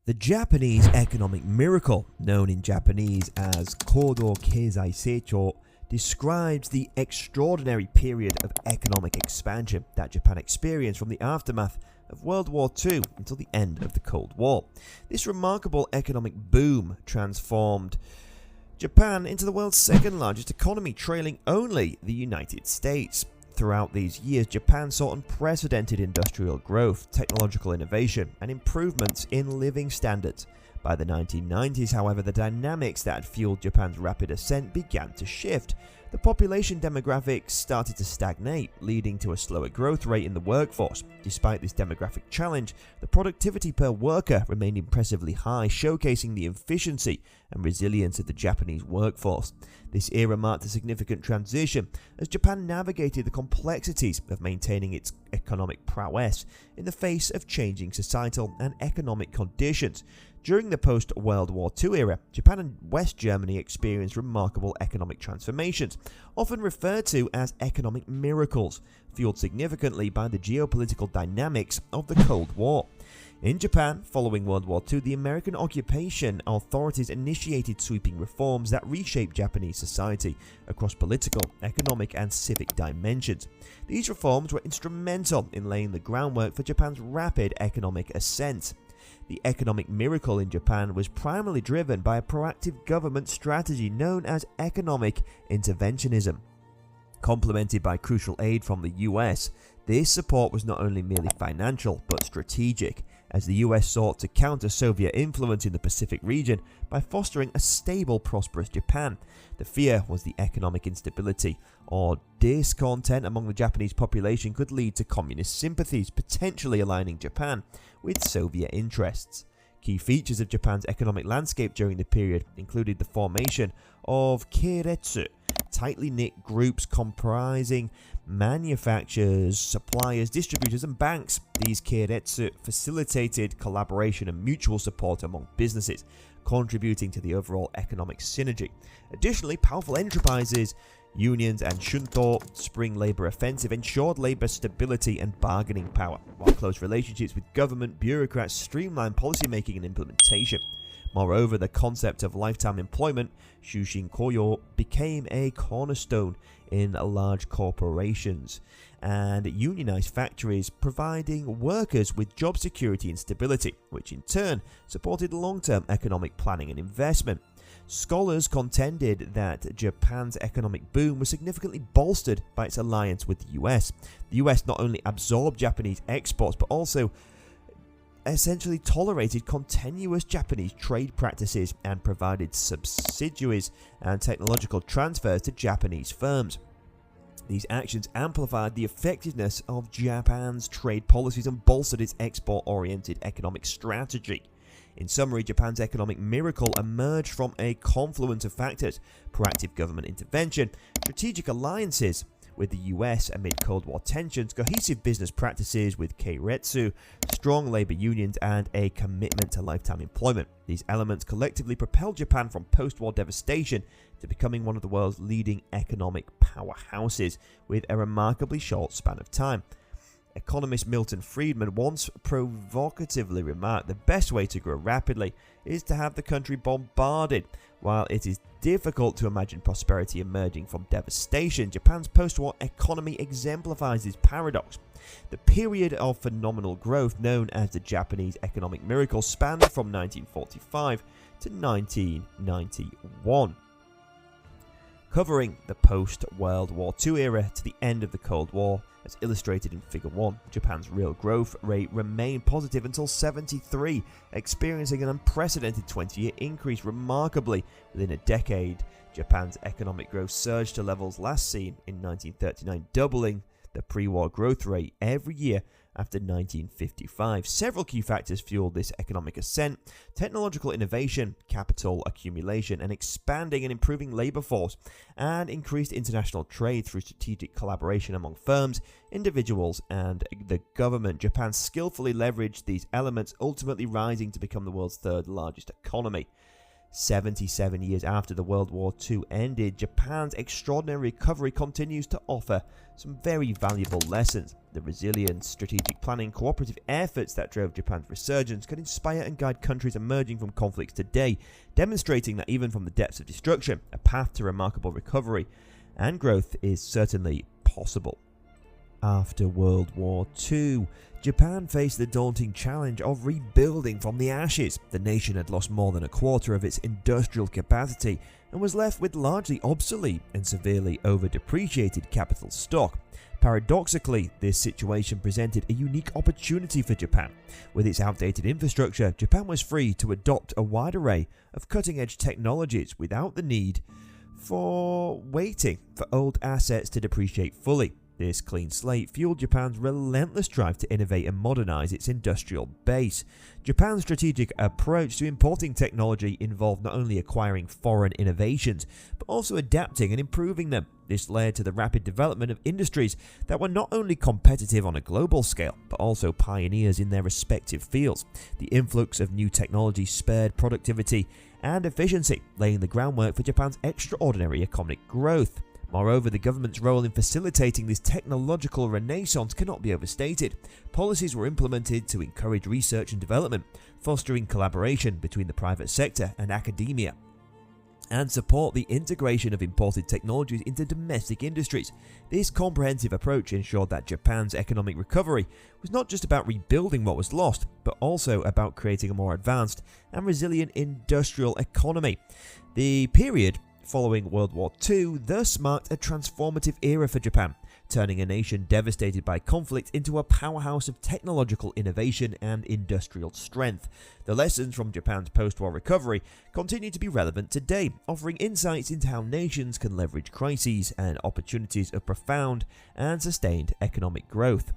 The Japanese economic miracle, known in Japanese as Kodo Keizai Seicho, describes the extraordinary period of economic expansion that Japan experienced from the aftermath of World War II until the end of the Cold War. This remarkable economic boom transformed Japan into the world's second largest economy, trailing only the United States. Throughout these years, Japan saw unprecedented industrial growth, technological innovation, and improvements in living standards. By the 1990s, however, the dynamics that had fueled Japan's rapid ascent began to shift. The population demographics started to stagnate, leading to a slower growth rate in the workforce. Despite this demographic challenge, the productivity per worker remained impressively high, showcasing the efficiency and resilience of the Japanese workforce. This era marked a significant transition as Japan navigated the complexities of maintaining its economic prowess in the face of changing societal and economic conditions. During the post-World War II era, Japan and West Germany experienced remarkable economic transformations, often referred to as economic miracles, fueled significantly by the geopolitical dynamics of the Cold War. In Japan, following World War II, the American occupation authorities initiated sweeping reforms that reshaped Japanese society across political, economic, and civic dimensions. These reforms were instrumental in laying the groundwork for Japan's rapid economic ascent. The economic miracle in Japan was primarily driven by a proactive government strategy known as economic interventionism. Complemented by crucial aid from the US, this support was not only merely financial but strategic, as the US sought to counter Soviet influence in the Pacific region by fostering a stable, prosperous Japan. The fear was the economic instability or discontent among the Japanese population could lead to communist sympathies, potentially aligning Japan with Soviet interests. Key features of Japan's economic landscape during the period included the formation of keiretsu, tightly knit groups comprising manufacturers, suppliers, distributors, and banks. These keiretsu facilitated collaboration and mutual support among businesses, contributing to the overall economic synergy. Additionally, powerful enterprises, unions, and shunto spring labor offensive ensured labor stability and bargaining power, while close relationships with government bureaucrats streamlined policymaking and implementation. Moreover, the concept of lifetime employment, Shushin Koyo, became a cornerstone in large corporations and unionized factories, providing workers with job security and stability, which in turn supported long-term economic planning and investment. Scholars contended that Japan's economic boom was significantly bolstered by its alliance with the US. The US not only absorbed Japanese exports, but also essentially tolerated continuous Japanese trade practices and provided subsidies and technological transfers to Japanese firms. These actions amplified the effectiveness of Japan's trade policies and bolstered its export-oriented economic strategy. In summary, Japan's economic miracle emerged from a confluence of factors: proactive government intervention, strategic alliances with the US amid Cold War tensions, cohesive business practices with keiretsu, strong labor unions, and a commitment to lifetime employment. These elements collectively propelled Japan from post-war devastation to becoming one of the world's leading economic powerhouses with a remarkably short span of time. Economist Milton Friedman once provocatively remarked, "The best way to grow rapidly is to have the country bombarded." While it is difficult to imagine prosperity emerging from devastation, Japan's post-war economy exemplifies this paradox. The period of phenomenal growth known as the Japanese economic miracle spanned from 1945 to 1991. Covering the post-World War II era to the end of the Cold War, as illustrated in Figure 1, Japan's real growth rate remained positive until 1973, experiencing an unprecedented 20-year increase. Remarkably, within a decade, Japan's economic growth surged to levels last seen in 1939, doubling the pre-war growth rate every year after 1955. Several key factors fueled this economic ascent: technological innovation, capital accumulation, and expanding and improving labor force, and increased international trade through strategic collaboration among firms, individuals, and the government. Japan skillfully leveraged these elements, ultimately rising to become the world's third largest economy. 77 years after the World War II ended, Japan's extraordinary recovery continues to offer some very valuable lessons. The resilience, strategic planning, cooperative efforts that drove Japan's resurgence can inspire and guide countries emerging from conflicts today, demonstrating that even from the depths of destruction, a path to remarkable recovery and growth is certainly possible. After World War II, Japan faced the daunting challenge of rebuilding from the ashes. The nation had lost more than a quarter of its industrial capacity and was left with largely obsolete and severely over-depreciated capital stock. Paradoxically, this situation presented a unique opportunity for Japan. With its outdated infrastructure, Japan was free to adopt a wide array of cutting-edge technologies without the need for waiting for old assets to depreciate fully. This clean slate fueled Japan's relentless drive to innovate and modernize its industrial base. Japan's strategic approach to importing technology involved not only acquiring foreign innovations, but also adapting and improving them. This led to the rapid development of industries that were not only competitive on a global scale, but also pioneers in their respective fields. The influx of new technology spurred productivity and efficiency, laying the groundwork for Japan's extraordinary economic growth. Moreover, the government's role in facilitating this technological renaissance cannot be overstated. Policies were implemented to encourage research and development, fostering collaboration between the private sector and academia, and support the integration of imported technologies into domestic industries. This comprehensive approach ensured that Japan's economic recovery was not just about rebuilding what was lost, but also about creating a more advanced and resilient industrial economy. The period following World War II thus marked a transformative era for Japan, turning a nation devastated by conflict into a powerhouse of technological innovation and industrial strength. The lessons from Japan's post-war recovery continue to be relevant today, offering insights into how nations can leverage crises and opportunities of profound and sustained economic growth.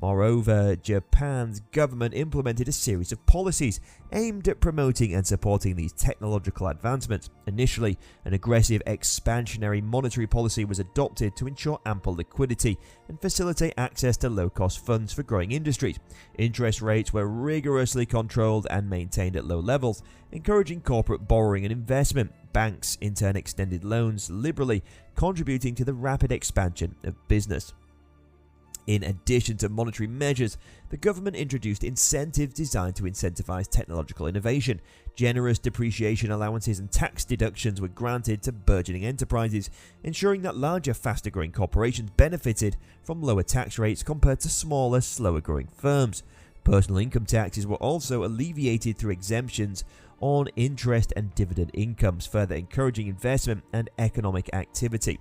Moreover, Japan's government implemented a series of policies aimed at promoting and supporting these technological advancements. Initially, an aggressive expansionary monetary policy was adopted to ensure ample liquidity and facilitate access to low-cost funds for growing industries. Interest rates were rigorously controlled and maintained at low levels, encouraging corporate borrowing and investment. Banks in turn extended loans liberally, contributing to the rapid expansion of business. In addition to monetary measures, the government introduced incentives designed to incentivize technological innovation. Generous depreciation allowances and tax deductions were granted to burgeoning enterprises, ensuring that larger, faster-growing corporations benefited from lower tax rates compared to smaller, slower-growing firms. Personal income taxes were also alleviated through exemptions on interest and dividend incomes, further encouraging investment and economic activity.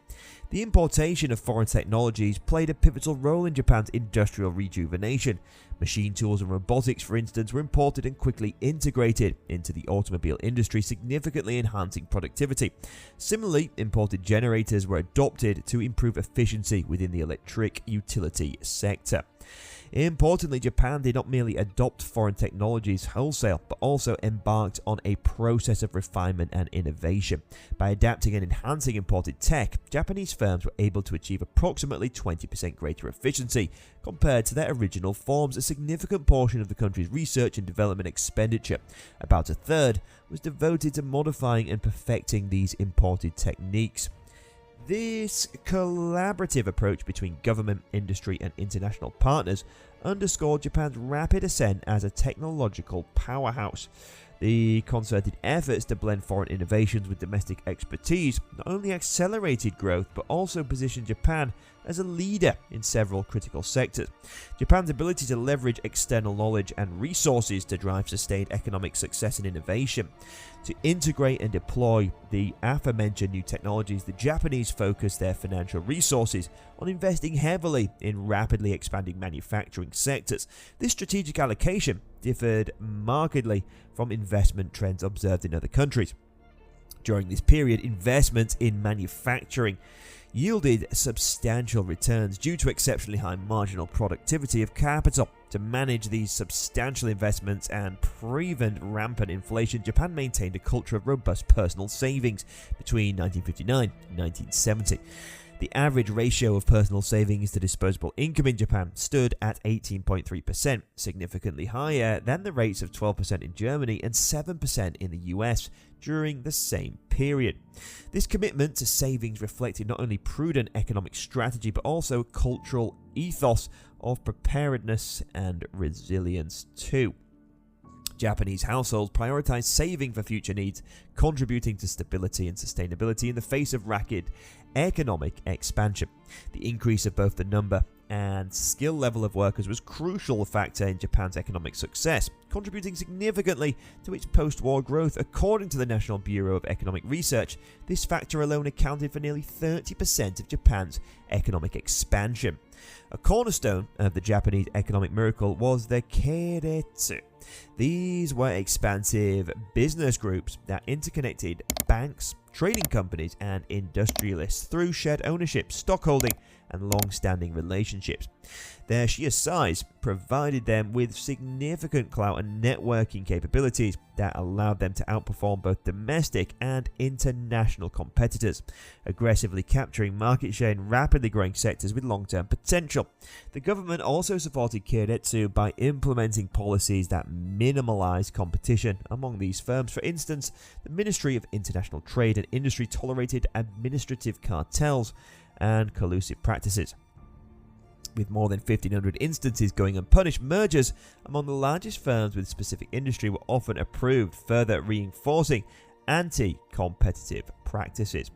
The importation of foreign technologies played a pivotal role in Japan's industrial rejuvenation. Machine tools and robotics, for instance, were imported and quickly integrated into the automobile industry, significantly enhancing productivity. Similarly, imported generators were adopted to improve efficiency within the electric utility sector. Importantly, Japan did not merely adopt foreign technologies wholesale, but also embarked on a process of refinement and innovation. By adapting and enhancing imported tech, Japanese firms were able to achieve approximately 20% greater efficiency compared to their original forms. A significant portion of the country's research and development expenditure, about a third, was devoted to modifying and perfecting these imported techniques. This collaborative approach between government, industry, and international partners underscored Japan's rapid ascent as a technological powerhouse. The concerted efforts to blend foreign innovations with domestic expertise not only accelerated growth, but also positioned Japan as a leader in several critical sectors. Japan's ability to leverage external knowledge and resources to drive sustained economic success and innovation. To integrate and deploy the aforementioned new technologies, the Japanese focused their financial resources on investing heavily in rapidly expanding manufacturing sectors. This strategic allocation differed markedly from investment trends observed in other countries. During this period, investments in manufacturing yielded substantial returns due to exceptionally high marginal productivity of capital. To manage these substantial investments and prevent rampant inflation, Japan maintained a culture of robust personal savings between 1959 and 1970. The average ratio of personal savings to disposable income in Japan stood at 18.3%, significantly higher than the rates of 12% in Germany and 7% in the US during the same period. This commitment to savings reflected not only prudent economic strategy but also a cultural ethos of preparedness and resilience too. Japanese households prioritize saving for future needs, contributing to stability and sustainability in the face of rapid economic expansion. The increase of both the number and skill level of workers was a crucial factor in Japan's economic success, contributing significantly to its post-war growth. According to the National Bureau of Economic Research, this factor alone accounted for nearly 30% of Japan's economic expansion. A cornerstone of the Japanese economic miracle was the keiretsu. These were expansive business groups that interconnected banks, trading companies, and industrialists through shared ownership, stockholding, and long-standing relationships. Their sheer size provided them with significant clout and networking capabilities that allowed them to outperform both domestic and international competitors, aggressively capturing market share in rapidly growing sectors with long-term potential. The government also supported keiretsu by implementing policies that minimalized competition among these firms. For instance, the Ministry of International Trade and Industry tolerated administrative cartels and collusive practices. With more than 1,500 instances going unpunished, mergers among the largest firms with specific industry were often approved, further reinforcing anti-competitive practices.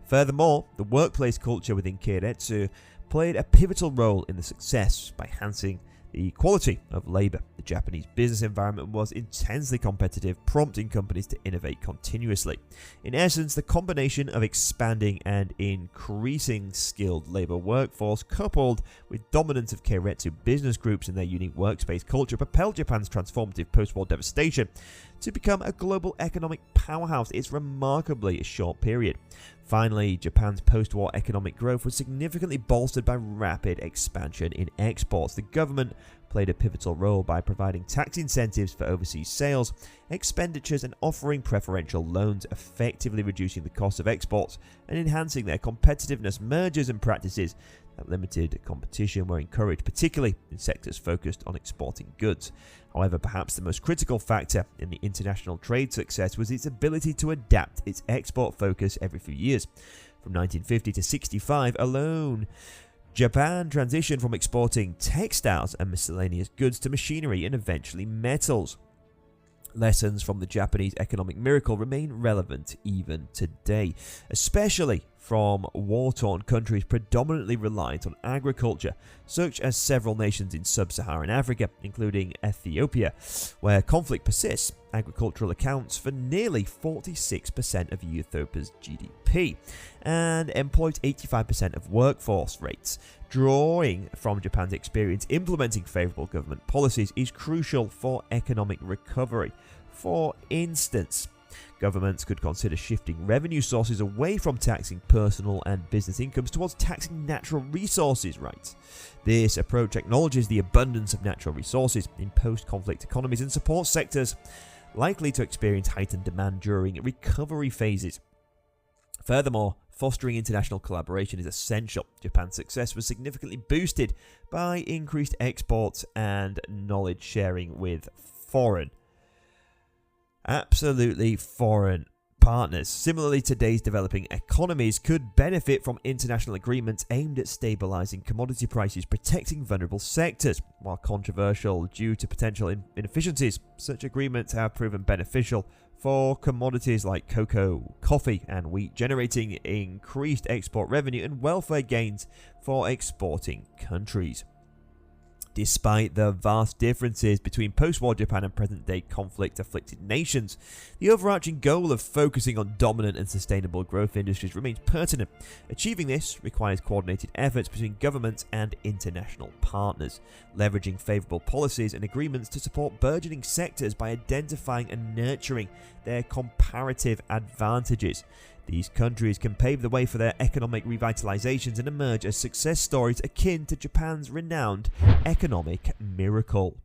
Furthermore, the workplace culture within keiretsu played a pivotal role in the success by enhancing the quality of labor. The Japanese business environment was intensely competitive, prompting companies to innovate continuously. In essence, the combination of expanding and increasing skilled labor workforce coupled with dominance of keiretsu business groups and their unique workspace culture propelled Japan's transformative post-war devastation to become a global economic powerhouse in its remarkably short period. Finally, Japan's post-war economic growth was significantly bolstered by rapid expansion in exports. The government played a pivotal role by providing tax incentives for overseas sales, expenditures, and offering preferential loans, effectively reducing the cost of exports and enhancing their competitiveness. Mergers and practices that limited competition were encouraged, particularly in sectors focused on exporting goods. However, perhaps the most critical factor in the international trade success was its ability to adapt its export focus every few years. From 1950 to 65 alone, Japan transitioned from exporting textiles and miscellaneous goods to machinery and eventually metals. Lessons from the Japanese economic miracle remain relevant even today, especially from war-torn countries predominantly reliant on agriculture, such as several nations in sub-Saharan Africa, including Ethiopia, where conflict persists. Agricultural accounts for nearly 46% of Ethiopia's GDP and employs 85% of workforce rates. Drawing from Japan's experience, implementing favorable government policies is crucial for economic recovery. For instance, governments could consider shifting revenue sources away from taxing personal and business incomes towards taxing natural resources rights. This approach acknowledges the abundance of natural resources in post-conflict economies and supports sectors likely to experience heightened demand during recovery phases. Furthermore, fostering international collaboration is essential. Japan's success was significantly boosted by increased exports and knowledge sharing with absolutely foreign partners. Similarly, today's developing economies could benefit from international agreements aimed at stabilizing commodity prices, protecting vulnerable sectors. While controversial due to potential inefficiencies, such agreements have proven beneficial for commodities like cocoa, coffee, and wheat, generating increased export revenue and welfare gains for exporting countries. Despite the vast differences between post-war Japan and present-day conflict-afflicted nations, the overarching goal of focusing on dominant and sustainable growth industries remains pertinent. Achieving this requires coordinated efforts between governments and international partners, leveraging favorable policies and agreements to support burgeoning sectors by identifying and nurturing their comparative advantages. These countries can pave the way for their economic revitalizations and emerge as success stories akin to Japan's renowned economic miracle.